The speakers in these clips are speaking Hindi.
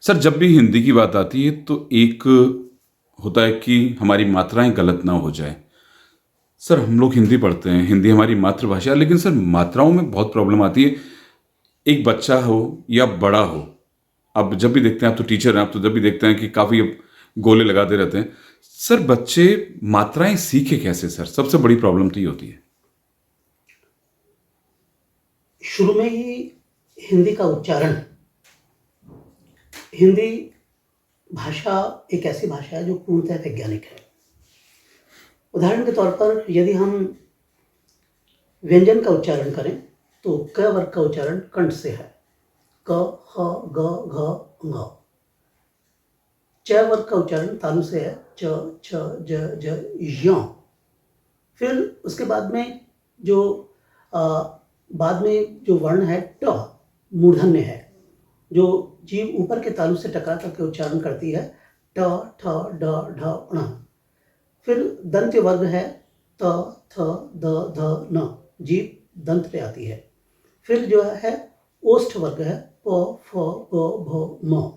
सर जब भी हिंदी की बात आती है तो एक होता है कि हमारी मात्राएं गलत ना हो जाए। सर हम लोग हिंदी पढ़ते हैं, हिंदी हमारी मातृभाषा है, लेकिन सर मात्राओं में बहुत प्रॉब्लम आती है। एक बच्चा हो या बड़ा हो, अब जब भी देखते हैं, आप तो टीचर हैं, आप तो जब भी देखते हैं कि काफ़ी गोले लगाते रहते हैं। सर बच्चे मात्राएं सीखे कैसे? सर सबसे बड़ी प्रॉब्लम तो ये होती है। शुरू में ही हिंदी का उच्चारण, हिंदी भाषा एक ऐसी भाषा है जो पूर्णतः वैज्ञानिक है। उदाहरण के तौर पर यदि हम व्यंजन का उच्चारण करें तो क वर्ग का उच्चारण कंठ से है, क, ह, ग, घ, ङ। च वर्ग का उच्चारण तालु से है, च, छ, ज, य। फिर उसके बाद में जो वर्ण है ट, मूर्धन्य है, जो जीभ ऊपर के तालु से टकरा करके उच्चारण करती है, ट, ठ, ड, ढ, ण। फिर दंत्य वर्ग है त, थ, द, ध, न, जीभ दंत पे आती है। फिर जो है ओष्ठ वर्ग है प, फ, ब, भ, म।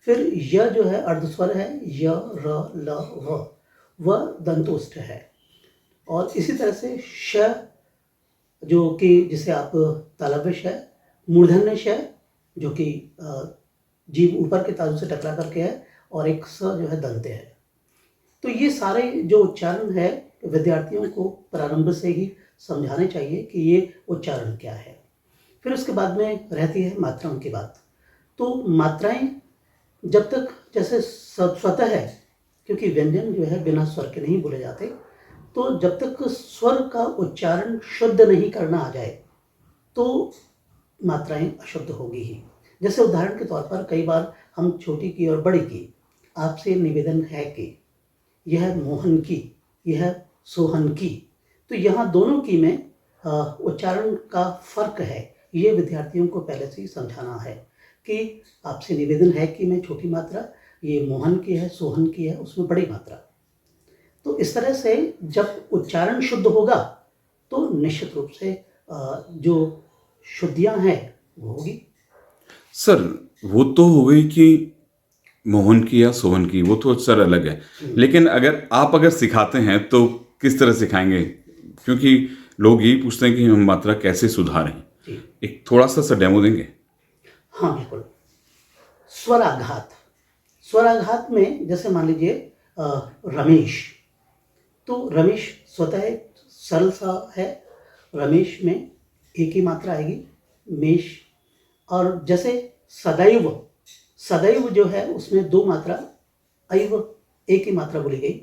फिर य जो है अर्धस्वर है, य, र, ल, व दंतोष्ठ है। और इसी तरह से श, जो कि जिसे आप तालव्य श, मूर्धन्य श, जो कि जीभ ऊपर के तालु से टकरा करके है, और एक स जो है दंत्य है। तो ये सारे जो उच्चारण है विद्यार्थियों को प्रारंभ से ही समझाने चाहिए कि ये उच्चारण क्या है। फिर उसके बाद में रहती है मात्राओं की बात। तो मात्राएं जब तक जैसे स्वतः है, क्योंकि व्यंजन जो है बिना स्वर के नहीं बोले जाते, तो जब तक स्वर का उच्चारण शुद्ध नहीं करना आ जाए तो मात्राएं अशुद्ध होगी ही। जैसे उदाहरण के तौर पर कई बार हम छोटी की और बड़ी की, आपसे निवेदन है कि यह मोहन की, यह सोहन की, तो यहाँ दोनों की में उच्चारण का फर्क है। ये विद्यार्थियों को पहले से ही समझाना है कि आपसे निवेदन है कि में छोटी मात्रा, ये मोहन की है, सोहन की है, उसमें बड़ी मात्रा। तो इस तरह से जब उच्चारण शुद्ध होगा तो निश्चित रूप से जो शुद्धियाँ हैं वो होगी। सर वो तो हो गई कि मोहन की या सोहन की, वो तो सर अलग है, लेकिन अगर सिखाते हैं तो किस तरह सिखाएंगे? क्योंकि लोग यही पूछते हैं कि हम मात्रा कैसे सुधारें। एक थोड़ा सा डेमो देंगे? हाँ बिल्कुल। स्वराघात, स्वराघात में जैसे मान लीजिए रमेश, तो रमेश स्वतः एक सरल सा है, रमेश में एक ही मात्रा आएगी, मेष। और जैसे सदैव, सदैव जो है उसमें दो मात्रा, ऐव एक ही मात्रा बोली गई।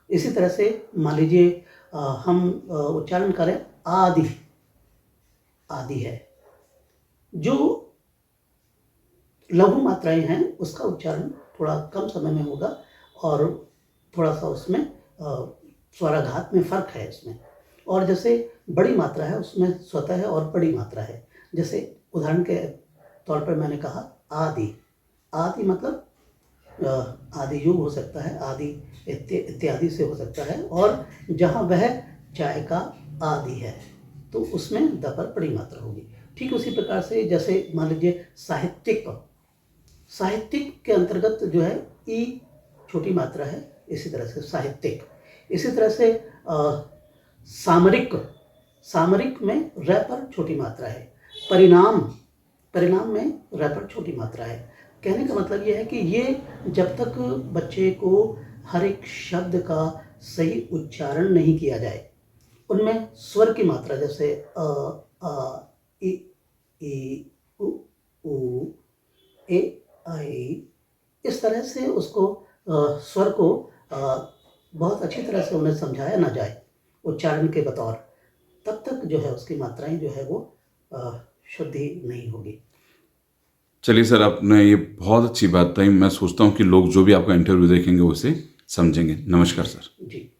इसी तरह से मान लीजिए हम उच्चारण करें आदि, आदि है। जो लघु मात्राएं हैं उसका उच्चारण थोड़ा कम समय में होगा और थोड़ा सा उसमें स्वराघात में फर्क है इसमें। और जैसे बड़ी मात्रा है उसमें स्वतः है और बड़ी मात्रा है। जैसे उदाहरण के तौर पर मैंने कहा आदि, आदि मतलब आदि युग हो सकता है, आदि इत्यादि से हो सकता है, और जहाँ वह चाय का आदि है तो उसमें द पर बड़ी मात्रा होगी। ठीक उसी प्रकार से जैसे मान लीजिए साहित्यिक, साहित्यिक के अंतर्गत जो है ई छोटी मात्रा है, इसी तरह से साहित्यिक। इसी तरह से सामरिक, सामरिक में र पर छोटी मात्रा है। परिणाम, परिणाम में र पर छोटी मात्रा है। कहने का मतलब ये है कि ये जब तक बच्चे को हर एक शब्द का सही उच्चारण नहीं किया जाए, उनमें स्वर की मात्रा जैसे आ, ई, उ, ए, आई, इस तरह से उसको स्वर को बहुत अच्छी तरह से उन्हें समझाया ना जाए उच्चारण के बतौर, तब तक जो है उसकी मात्राएं जो है वो शुद्धि नहीं होगी। चलिए सर, आपने ये बहुत अच्छी बात बताई। मैं सोचता हूँ कि लोग जो भी आपका इंटरव्यू देखेंगे उसे समझेंगे। नमस्कार सर। जी।